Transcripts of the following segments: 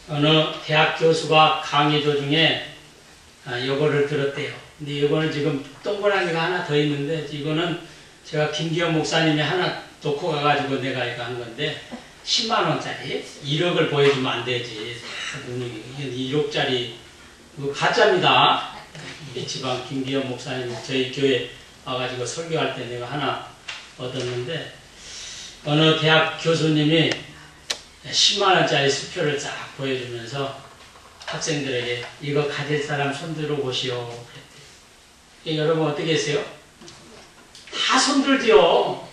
어느 대학 교수가 강의 도중에 요거를 들었대요. 근데 이거는 지금 동그라미가 하나 더 있는데 이거는 제가 김기현 목사님이 하나 놓고 가가지고 내가 이거 한 건데 10만원짜리 1억을 보여주면 안 되지. 1억짜리 이거 가짜입니다. 지방 김기현 목사님 저희 교회 와가지고 설교할 때 내가 하나 얻었는데 어느 대학 교수님이 10만원짜리 수표를 쫙 보여주면서 학생들에게 이거 가질 사람 손들어 보시오. 여러분 어떻게 했어요? 다 손들지요.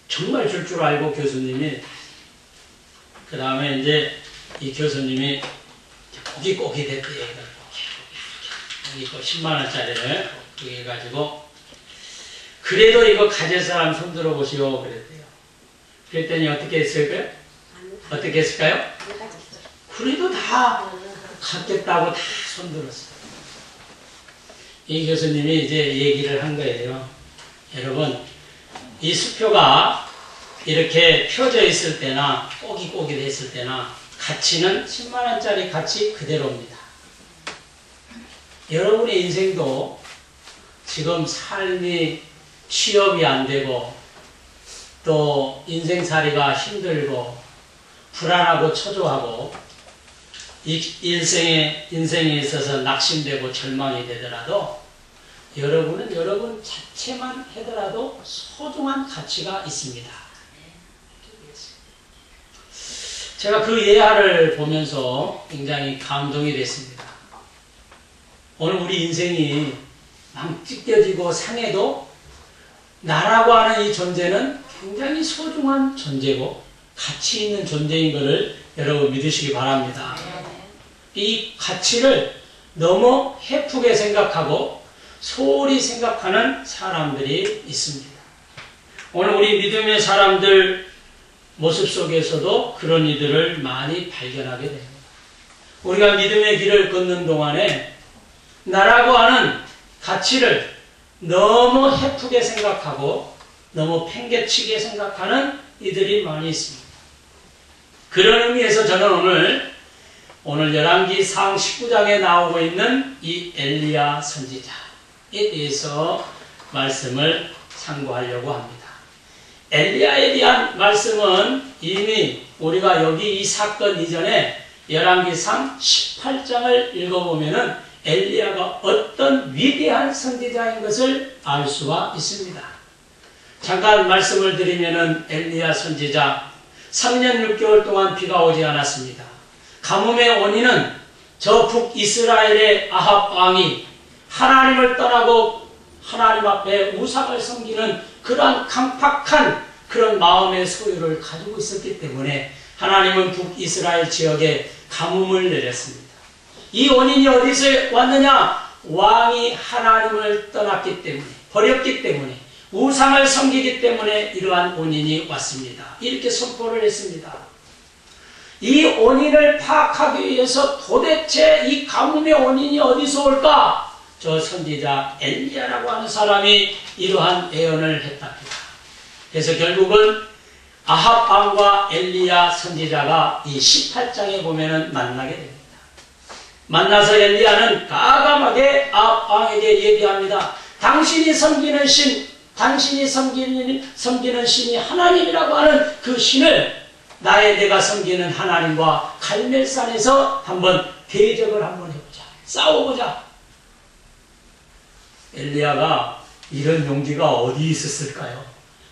정말 줄 줄 알고 교수님이 그 다음에 이제 이 교수님이 꼬깃꼬깃 했대요. 이거 10만원짜리를 그렇게 해가지고 그래도 이거 가질 사람 손들어 보시오 그랬대요. 그랬더니 어떻게 했을까요? 어떻게 했을까요? 그래도 다 갖겠다고 다 손들었어요. 이 교수님이 이제 얘기를 한 거예요. 여러분, 이 수표가 이렇게 펴져 있을 때나 꼬깃꼬깃 했을 때나 가치는 10만원짜리 가치 그대로입니다. 여러분의 인생도 지금 삶이 취업이 안 되고 또 인생살이가 힘들고 불안하고 초조하고 인생에 있어서 낙심되고 절망이 되더라도 여러분은 여러분 자체만 하더라도 소중한 가치가 있습니다. 제가 그 예화를 보면서 굉장히 감동이 됐습니다. 오늘 우리 인생이 막 찢겨지고 상해도 나라고 하는 이 존재는 굉장히 소중한 존재고 가치 있는 존재인 것을 여러분 믿으시기 바랍니다. 이 가치를 너무 헤프게 생각하고 소홀히 생각하는 사람들이 있습니다. 오늘 우리 믿음의 사람들 모습 속에서도 그런 이들을 많이 발견하게 됩니다. 우리가 믿음의 길을 걷는 동안에 나라고 하는 가치를 너무 헤프게 생각하고 너무 팽개치게 생각하는 이들이 많이 있습니다. 그런 의미에서 저는 오늘 열왕기상 19장에 나오고 있는 이 엘리야 선지자에 대해서 말씀을 참고하려고 합니다. 엘리야에 대한 말씀은 이미 우리가 여기 이 사건 이전에 열왕기상 18장을 읽어보면은 엘리야가 어떤 위대한 선지자인 것을 알 수가 있습니다. 잠깐 말씀을 드리면은 엘리야 선지자 3년 6개월 동안 비가 오지 않았습니다. 가뭄의 원인은 저 북이스라엘의 아합 왕이 하나님을 떠나고 하나님 앞에 우상을 섬기는 그러한 강팍한 그런 마음의 소유를 가지고 있었기 때문에 하나님은 북이스라엘 지역에 가뭄을 내렸습니다. 이 원인이 어디서 왔느냐? 왕이 하나님을 떠났기 때문에, 버렸기 때문에, 우상을 섬기기 때문에 이러한 원인이 왔습니다. 이렇게 선포를 했습니다. 이 원인을 파악하기 위해서 도대체 이 가뭄의 원인이 어디서 올까? 저 선지자 엘리야라고 하는 사람이 이러한 예언을 했답니다. 그래서 결국은 아합 왕과 엘리야 선지자가 이 18장에 보면은 만나게 됩니다. 만나서 엘리야는 가감하게 아합 왕에게 얘기합니다. 당신이 섬기는 신, 당신이 섬기는 신이 하나님이라고 하는 그 신을 내가 섬기는 하나님과 갈멜산에서 한번 대적을 한번 해보자. 싸워보자. 엘리야가 이런 용기가 어디 있었을까요?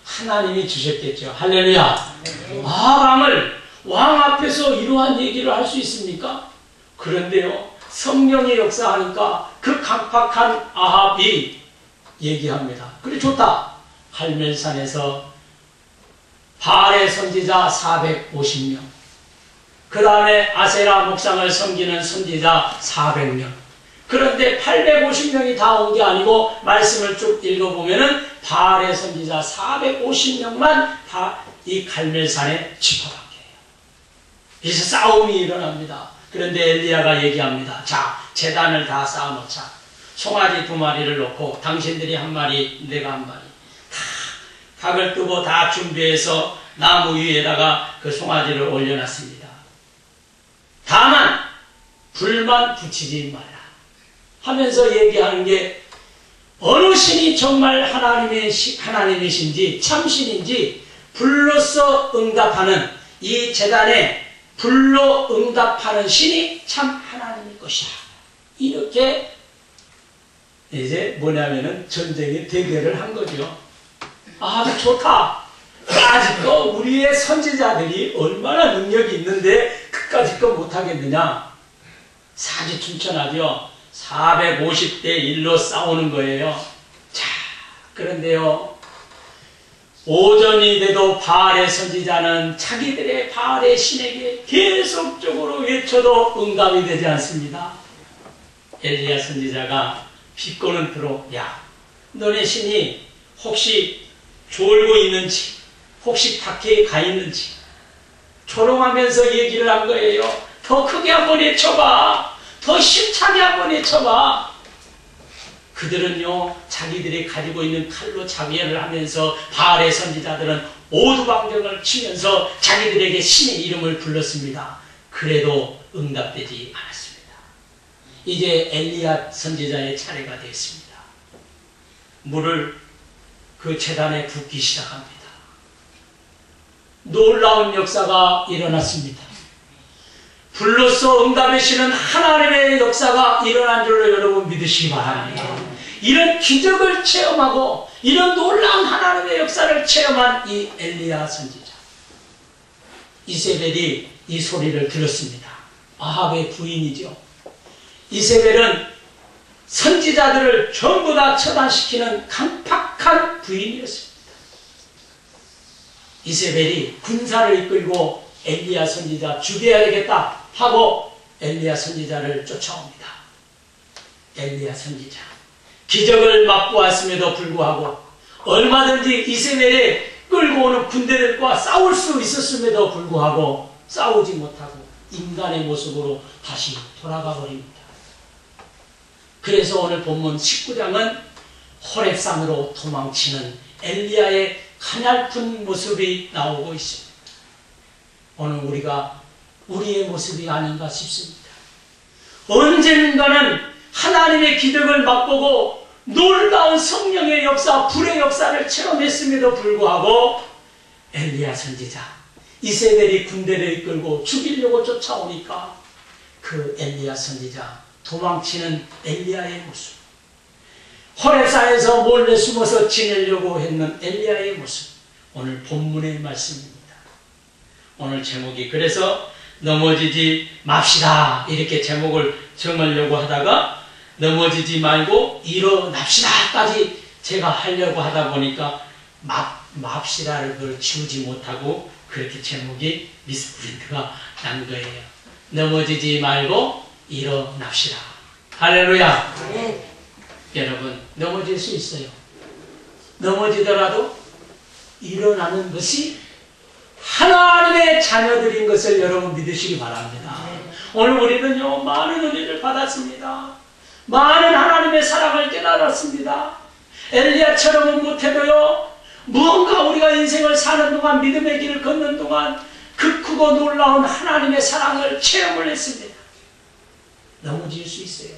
하나님이 주셨겠죠. 할렐루야. 왕 앞에서 이러한 얘기를 할 수 있습니까? 그런데요, 성령의 역사하니까 그 강팍한 아합이 얘기합니다. 그래 좋다. 갈멜산에서 바알의 선지자 450명, 그 다음에 아세라 목상을 섬기는 선지자 400명. 그런데 850명이 다 온 게 아니고 말씀을 쭉 읽어보면은 바알의 선지자 450명만 다 이 갈멜산에 집합하게 해요. 그래서 싸움이 일어납니다. 그런데 엘리야가 얘기합니다. 자, 제단을 다 쌓아놓자. 송아지 2마리를 놓고 당신들이 1마리, 내가 1마리. 닭을 끄고 다 준비해서 나무 위에다가 그 송아지를 올려놨습니다. 다만 불만 붙이지 마라 하면서 얘기하는 게 어느 신이 정말 하나님이신지 참신인지 불로서 응답하는 이 제단에 불로 응답하는 신이 참 하나님일 것이다. 이렇게 이제 뭐냐면은 전쟁의 대결을 한 거죠. 아주 좋다. 아직도 우리의 선지자들이 얼마나 능력이 있는데 그까짓 거 못하겠느냐. 사지춘천하죠. 450대 1로 싸우는 거예요. 자, 그런데요. 오전이 돼도 바알의 선지자는 자기들의 바알의 신에게 계속적으로 외쳐도 응답이 되지 않습니다. 엘리야 선지자가 비꼬는 표로 야, 너네 신이 혹시 졸고 있는지 혹시 밖에 가 있는지 조롱하면서 얘기를 한 거예요. 더 크게 한번 외쳐봐. 더 힘차게 한번 외쳐봐. 그들은요 자기들이 가지고 있는 칼로 자위를 하면서 바알의 선지자들은 오두방정을 치면서 자기들에게 신의 이름을 불렀습니다. 그래도 응답되지 않았습니다. 이제 엘리야 선지자의 차례가 되었습니다. 물을 그 제단에 붓기 시작합니다. 놀라운 역사가 일어났습니다. 불로서 응답하시는 하나님의 역사가 일어난 줄로 여러분 믿으시기 바랍니다. 이런 기적을 체험하고 이런 놀라운 하나님의 역사를 체험한 이 엘리야 선지자 이세벨이 이 소리를 들었습니다. 아합의 부인이죠. 이세벨은 선지자들을 전부 다 처단시키는 강팍한 부인이었습니다. 이세벨이 군사를 이끌고 엘리야 선지자 죽여야 되겠다 하고 엘리야 선지자를 쫓아옵니다. 엘리야 선지자 기적을 맛보았음에도 불구하고 얼마든지 이세벨이 끌고 오는 군대들과 싸울 수 있었음에도 불구하고 싸우지 못하고 인간의 모습으로 다시 돌아가 버립니다. 그래서 오늘 본문 19장은 호렙산으로 도망치는 엘리야의 가냘픈 모습이 나오고 있습니다. 오늘 우리가 우리의 모습이 아닌가 싶습니다. 언젠가는 하나님의 기적을 맛보고 놀라운 성령의 역사, 불의 역사를 체험했음에도 불구하고 엘리야 선지자, 이세벨이 군대를 이끌고 죽이려고 쫓아오니까 그 엘리야 선지자, 도망치는 엘리야의 모습, 호렙산에서 몰래 숨어서 지내려고 했는 엘리야의 모습, 오늘 본문의 말씀입니다. 오늘 제목이 그래서 넘어지지 맙시다 이렇게 제목을 정하려고 하다가 넘어지지 말고 일어납시다까지 제가 하려고 하다 보니까 맙시다를 그걸 지우지 못하고 그렇게 제목이 미스프린트가 난 거예요. 넘어지지 말고 일어납시다. 할렐루야. 네. 여러분 넘어질 수 있어요. 넘어지더라도 일어나는 것이 하나님의 자녀들인 것을 여러분 믿으시기 바랍니다. 오늘 우리는요 많은 은혜를 받았습니다. 많은 하나님의 사랑을 깨달았습니다. 엘리야처럼은 못해도요 무언가 우리가 인생을 사는 동안 믿음의 길을 걷는 동안 그 크고 놀라운 하나님의 사랑을 체험을 했습니다. 넘어질 수 있어요.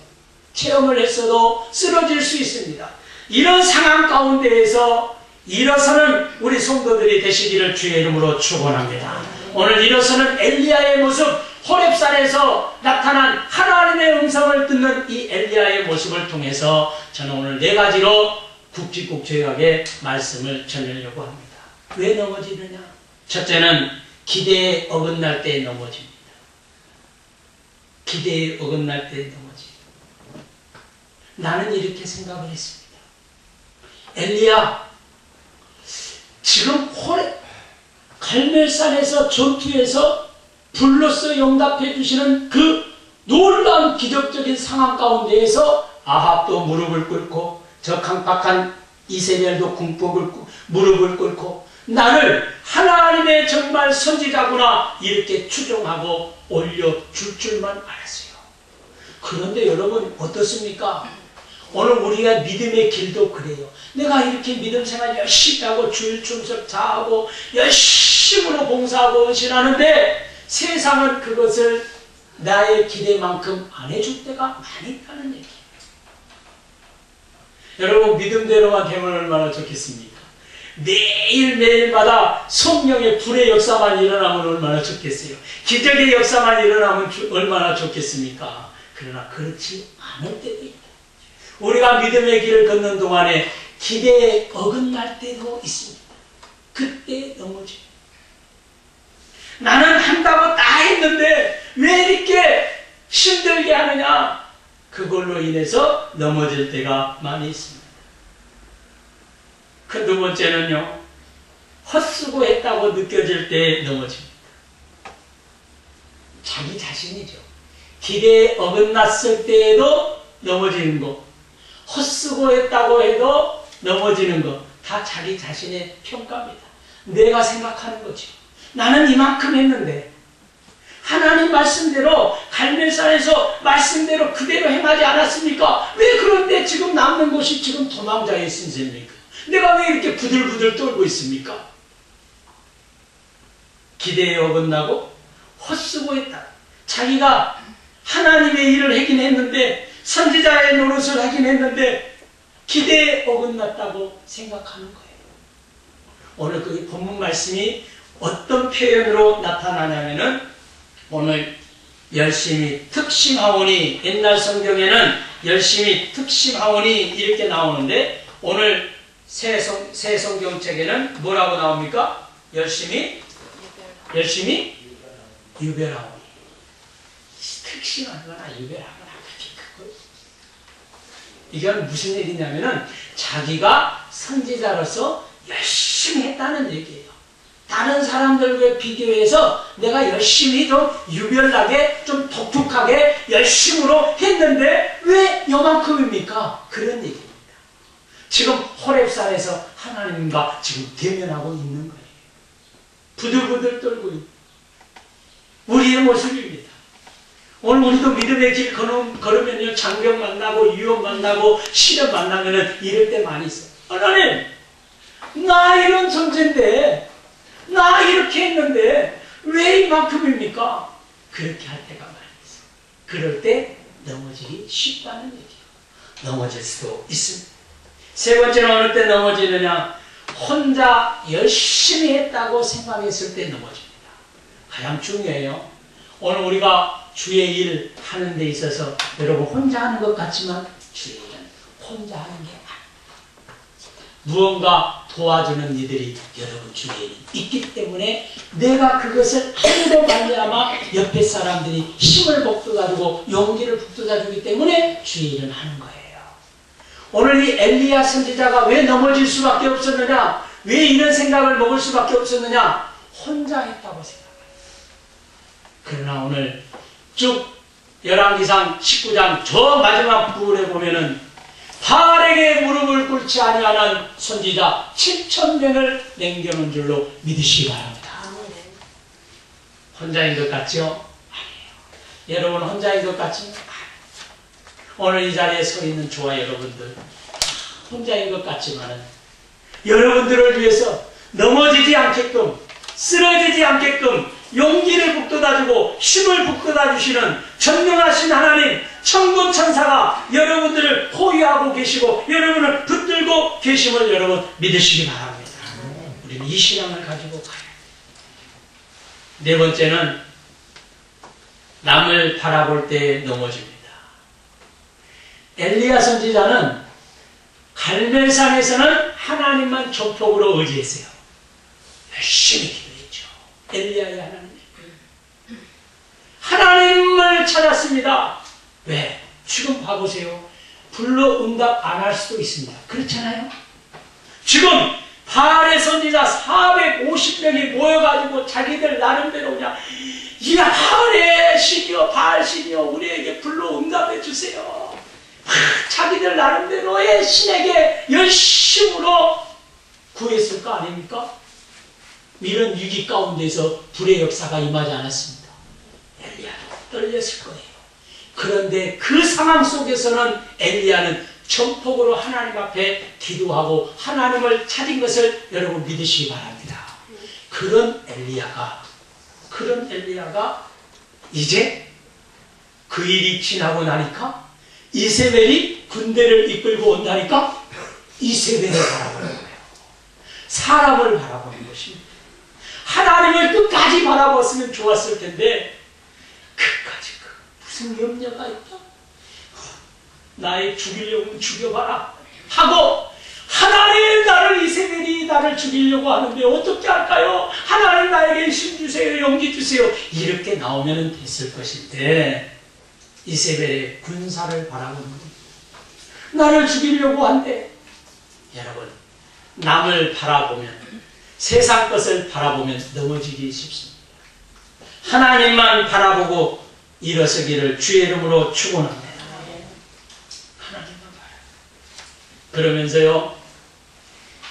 체험을 했어도 쓰러질 수 있습니다. 이런 상황 가운데에서 일어서는 우리 성도들이 되시기를 주의 이름으로 축원합니다. 오늘 일어서는 엘리야의 모습, 호렙산에서 나타난 하나님의 음성을 듣는 이 엘리야의 모습을 통해서 저는 오늘 4가지로 굵직굵직하게 말씀을 전하려고 합니다. 왜 넘어지느냐? 첫째는 기대에 어긋날 때 넘어집니다. 기대에 어긋날 때 넘어집니다. 나는 이렇게 생각을 했습니다. 엘리야, 지금 갈멜산에서 전투에서 불로서 영답해 주시는 그 놀라운 기적적인 상황 가운데에서 아합도 무릎을 꿇고 저 강팍한 이세벨도 무릎을 꿇고 나를 하나님의 정말 선지자구나 이렇게 추종하고 올려줄 줄만 알았어요. 그런데 여러분 어떻습니까? 오늘 우리가 믿음의 길도 그래요. 내가 이렇게 믿음 생활 열심히 하고 주일 충석 다하고 열심으로 봉사하고 헌신하는데 세상은 그것을 나의 기대만큼 안 해줄 때가 많이 있다는 얘기예요. 여러분 믿음대로만 되면 얼마나 좋겠습니까? 매일매일마다 성령의 불의 역사만 일어나면 얼마나 좋겠어요. 기적의 역사만 일어나면 얼마나 좋겠습니까? 그러나 그렇지 않을 때도 있다. 우리가 믿음의 길을 걷는 동안에 기대에 어긋날 때도 있습니다. 그때 넘어져요. 나는 한다고 다 했는데 왜 이렇게 힘들게 하느냐? 그걸로 인해서 넘어질 때가 많이 있습니다. 그 두 번째는요, 헛수고 했다고 느껴질 때 넘어집니다. 자기 자신이죠. 기대에 어긋났을 때에도 넘어지는 거, 헛수고 했다고 해도 넘어지는 거, 다 자기 자신의 평가입니다. 내가 생각하는 거죠. 나는 이만큼 했는데 하나님 말씀대로 갈멜산에서 말씀대로 그대로 행하지 않았습니까? 왜 그런데 지금 남는 곳이 지금 도망자의 신세입니까? 내가 왜 이렇게 부들부들 떨고 있습니까? 기대에 어긋나고 헛수고했다. 자기가 하나님의 일을 하긴 했는데, 선지자의 노릇을 하긴 했는데 기대에 어긋났다고 생각하는 거예요. 오늘 그 본문 말씀이 어떤 표현으로 나타나냐면은, 오늘 열심히 특심하오니, 옛날 성경에는 열심히 특심하오니 이렇게 나오는데, 오늘 새 성경책에는 뭐라고 나옵니까? 열심히 유별하오니. 특심하거나 유별하거나 이건 무슨 얘기냐면은 자기가 선지자로서 열심히 했다는 얘기예요. 다른 사람들과 비교해서 내가 열심히 좀 유별나게 좀 독특하게 열심으로 했는데 왜 요만큼입니까? 그런 얘기입니다. 지금 호렙산에서 하나님과 지금 대면하고 있는 거예요. 부들부들 떨고 있는 우리의 모습입니다. 오늘 우리도 믿음의 길 걸으면요, 장벽 만나고 유혹 만나고 시련 만나면은 이럴 때 많이 있어요. 하나님, 나 이런 존재인데, 나 이렇게 했는데 왜 이만큼입니까? 그렇게 할 때가 많이 있어요. 그럴 때 넘어지기 쉽다는 얘기예요. 넘어질 수도 있습니다. 세 번째는 어느 때 넘어지느냐? 혼자 열심히 했다고 생각했을 때 넘어집니다. 가장 중요해요. 오늘 우리가 주의 일 하는 데 있어서 여러분 혼자 하는 것 같지만 주의 일은 혼자 하는 게 아닙니다. 무언가 도와주는 이들이 여러분 주위에는 있기 때문에 내가 그것을 하는데 말미암아 옆에 사람들이 힘을 북돋아주고 용기를 북돋아주기 때문에 주의 일을 하는 거예요. 오늘 이 엘리야 선지자가 왜 넘어질 수밖에 없었느냐? 왜 이런 생각을 먹을 수밖에 없었느냐? 혼자 했다고 생각해요. 그러나 오늘 쭉 열왕기상 19장 저 마지막 부분에 보면은 바알에게 무릎을 꿇지 아니하는 선지자 7,000명을 남겨놓은 줄로 믿으시기 바랍니다. 혼자인 것 같죠? 아니에요. 여러분 혼자인 것 같죠? 아니에요. 오늘 이 자리에 서 있는 저와 여러분들 혼자인 것 같지만은 여러분들을 위해서 넘어지지 않게끔, 쓰러지지 않게끔 용기를 북돋아주고 힘을 북돋아주시는 전능하신 하나님, 천군 천사가 여러분들을 호위하고 계시고 여러분을 붙들고 계심을 여러분 믿으시기 바랍니다. 우리는 이 신앙을 가지고 가요. 네 번째는 남을 바라볼 때 넘어집니다. 엘리야 선지자는 갈멜산에서는 하나님만 전폭으로 의지했어요. 열심히 기도했죠. 엘리야의 하나님을 찾았습니다. 왜? 지금 봐보세요. 불러 응답 안 할 수도 있습니다. 그렇잖아요? 지금 바알의 선지자 450명이 모여가지고 자기들 나름대로 그냥 이 바알의 신이여, 바알 신이여, 우리에게 불러 응답해 주세요. 자기들 나름대로의 신에게 열심으로 구했을 거 아닙니까? 이런 위기 가운데서 불의 역사가 임하지 않았습니다. 엘리야도 떨렸을 거예요. 그런데 그 상황 속에서는 엘리야는 전폭으로 하나님 앞에 기도하고 하나님을 찾은 것을 여러분 믿으시기 바랍니다. 그런 엘리야가 이제 그 일이 지나고 나니까 이세벨이 군대를 이끌고 온다니까 이세벨을 바라보는 거예요. 사람을 바라보는 것입니다. 하나님을 끝까지 바라봤으면 좋았을 텐데 끝까지 무슨 염려가 있다? 나의 죽이려면 죽여봐라 하고 하나님 나를 이세벨이 나를 죽이려고 하는데 어떻게 할까요? 하나님 나에게 힘 주세요, 용기 주세요. 이렇게 나오면 됐을 것인데 이세벨의 군사를 바라보는 겁니다. 나를 죽이려고 한대. 여러분, 남을 바라보면 세상 것을 바라보면 넘어지기 쉽습니다. 하나님만 바라보고 일어서기를 주의 이름으로 축원합니다. 하나님만 바라보고. 그러면서요,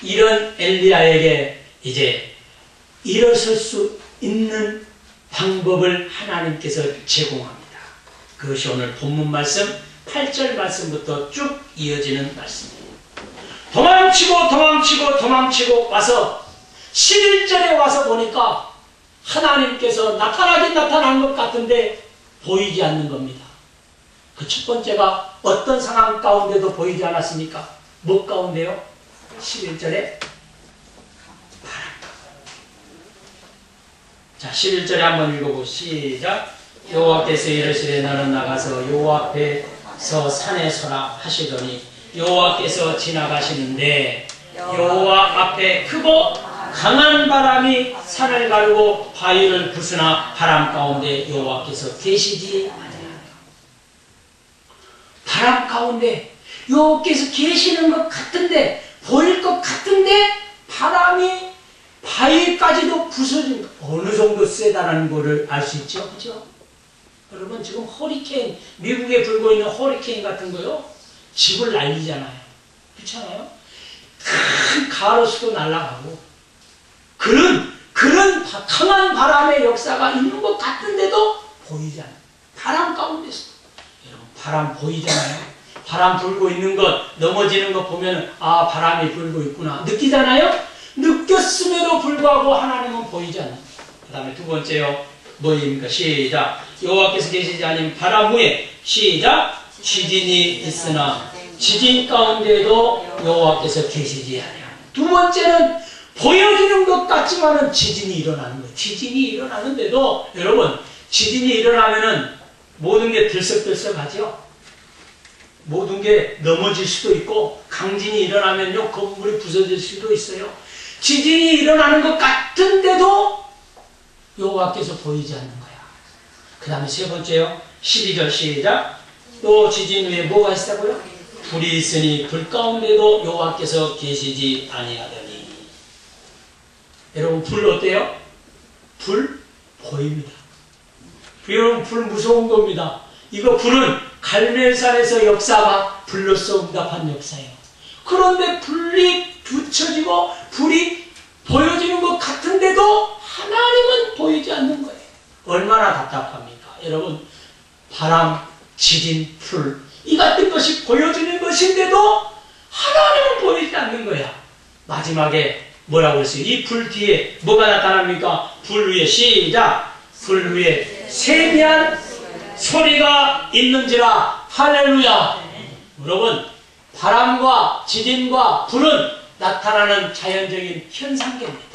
이런 엘리야에게 이제 일어설 수 있는 방법을 하나님께서 제공합니다. 그것이 오늘 본문 말씀 8절 말씀부터 쭉 이어지는 말씀입니다. 도망치고 와서 11절에 와서 보니까 하나님께서 나타나긴 나타난 것 같은데 보이지 않는 겁니다. 그 첫 번째가 어떤 상황 가운데도 보이지 않았습니까? 뭐 가운데요? 11절에 바람. 자, 11절에 한번 읽어보시죠. 시작. 여호와께서 이르시되 너는 나가서 여호와 앞에서 산에 서라 하시더니 여호와께서 지나가시는데 여호와 앞에 크고 강한 바람이 산을 가르고 바위를 부수나 바람 가운데 여호와께서 계시지 아니하니라. 바람 가운데 여호와께서 계시는 것 같은데, 보일 것 같은데 바람이 바위까지도 부서진 것. 어느 정도 세다는 것을 알 수 있죠, 그죠? 여러분, 지금 허리케인, 미국에 불고 있는 허리케인 같은 거요, 집을 날리잖아요. 그렇잖아요? 큰 가로수도 날아가고 그런 강한 바람의 역사가 있는 것 같은데도 보이지 않아요. 바람 가운데서. 여러분, 바람 보이잖아요. 바람 불고 있는 것, 넘어지는 것 보면 아, 바람이 불고 있구나 느끼잖아요. 느꼈음에도 불구하고 하나님은 보이지 않아요. 그 다음에 두 번째요, 뭐입니까? 시작. 여호와께서 계시지 아니면 바람 후에 시작. 지진이 있으나 지진 가운데도 여호와께서 계시지 아니하니. 두 번째는 보여지는 것 같지만은 지진이 일어나는 거예요. 지진이 일어나는데도 여러분, 지진이 일어나면은 모든 게 들썩들썩하죠. 모든 게 넘어질 수도 있고, 강진이 일어나면요 건물이 부서질 수도 있어요. 지진이 일어나는 것 같은데도 여호와께서 보이지 않는 거야. 그 다음에 세 번째요, 12절 시작. 또 지진 후에 뭐가 있다고요? 불이 있으니 불 가운데도 여호와께서 계시지 아니하더니. 여러분, 불 어때요? 불 보입니다. 여러분, 불 무서운 겁니다. 이거 불은 갈멜산에서 역사가 불로써 응답한 역사예요. 그런데 불이 붙여지고 불이 보여지는 것 같은데도 하나님은 보이지 않는 거예요. 얼마나 답답합니까? 여러분, 바람, 지진, 불, 이 같은 것이 보여지는 것인데도 하나님은 보이지 않는 거야. 마지막에 뭐라고 했어요? 이 불 뒤에 뭐가 나타납니까? 불 위에 시작. 불 위에 세미한 소리가 있는지라. 할렐루야. 여러분, 바람과 지진과 불은 나타나는 자연적인 현상계입니다.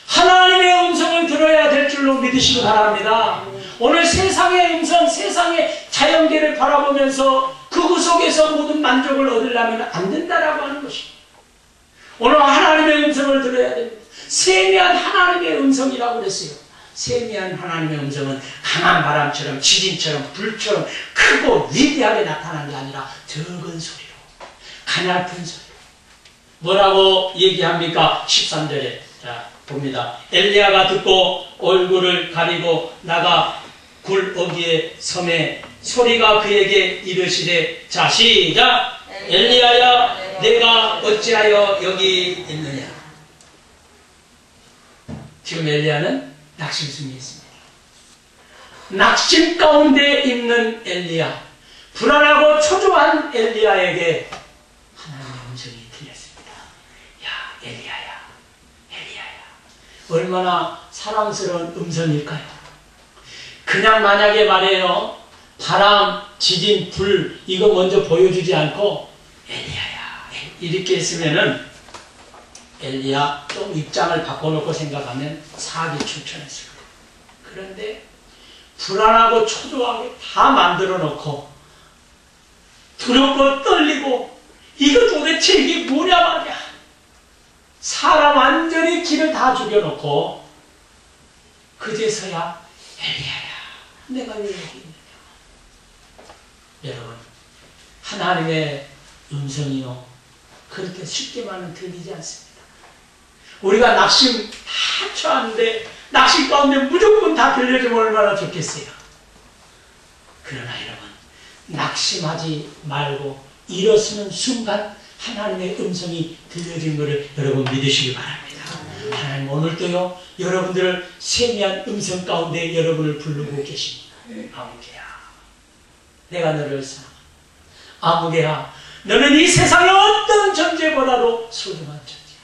하나님의 음성을 들어야 될 줄로 믿으시기 바랍니다. 오늘 세상의 음성, 세상의 자연계를 바라보면서 그 속에서 모든 만족을 얻으려면 안 된다라고 하는 것입니다. 오늘 하나님의 음성을 들어야 됩니다. 세미한 하나님의 음성이라고 그랬어요. 세미한 하나님의 음성은 강한 바람처럼, 지진처럼, 불처럼 크고 위대하게 나타나는 게 아니라 적은 소리로, 가냘픈 소리로. 뭐라고 얘기합니까? 13절에 자 봅니다. 엘리야가 듣고 얼굴을 가리고 나가 굴 어귀에 섬에 소리가 그에게 이르시되. 자 시작. 엘리야야, 내가 어찌하여 여기 있느냐. 지금 엘리야는 낙심 중에 있습니다. 낙심 가운데 있는 엘리야, 불안하고 초조한 엘리야에게 하나님의 음성이 들렸습니다. 야, 엘리야야, 엘리야야. 얼마나 사랑스러운 음성일까요? 그냥 만약에 말해요, 바람, 지진, 불 이거 먼저 보여주지 않고 엘리야야 이렇게 했으면은 엘리야 좀 입장을 바꿔놓고 생각하면 사기 출천했을 거예요. 그런데 불안하고 초조하게 다 만들어 놓고 두렵고 떨리고 이거 도대체 이게 뭐냐 말이야. 사람 완전히 길을 다 죽여놓고 그제서야 엘리야야 내가 왜 여기 있느냐. 여러분 하나님의 음성이요 그렇게 쉽게만은 들리지 않습니다. 우리가 낙심 다 처하는데 낙심 가운데 무조건 다 들려주면 얼마나 좋겠어요. 그러나 여러분 낙심하지 말고 일어서는 순간 하나님의 음성이 들려진 것을 여러분 믿으시기 바랍니다. 하나님 오늘도요 여러분들을 세미한 음성 가운데 여러분을 부르고 계십니다. 아무개야 내가 너를 사랑한다. 아무개야 너는 이 세상의 어떤 존재보다도 소중한 존재야.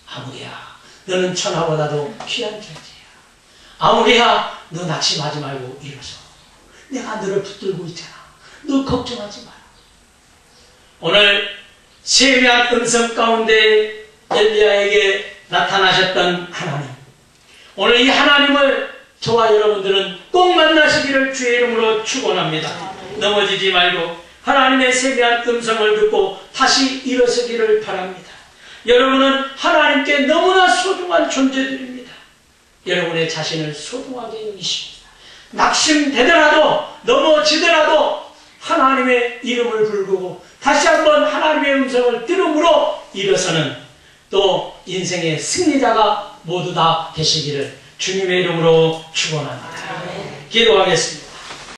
아무개야 너는 천하보다도 귀한 존재야. 아무개야 너 낙심하지 말고 일어서. 내가 너를 붙들고 있잖아. 너 걱정하지 마라. 오늘 세미한 음성 가운데 엘리야에게 나타나셨던 하나님, 오늘 이 하나님을 저와 여러분들은 꼭 만나시기를 주의 이름으로 축원합니다. 넘어지지 말고 하나님의 세미한 음성을 듣고 다시 일어서기를 바랍니다. 여러분은 하나님께 너무나 소중한 존재들입니다. 여러분의 자신을 소중하게 여기십니다. 낙심되더라도 넘어지더라도 하나님의 이름을 부르고 다시 한번 하나님의 음성을 들음으로 일어서는 또 인생의 승리자가 모두 다 되시기를 주님의 이름으로 축원합니다. 기도하겠습니다.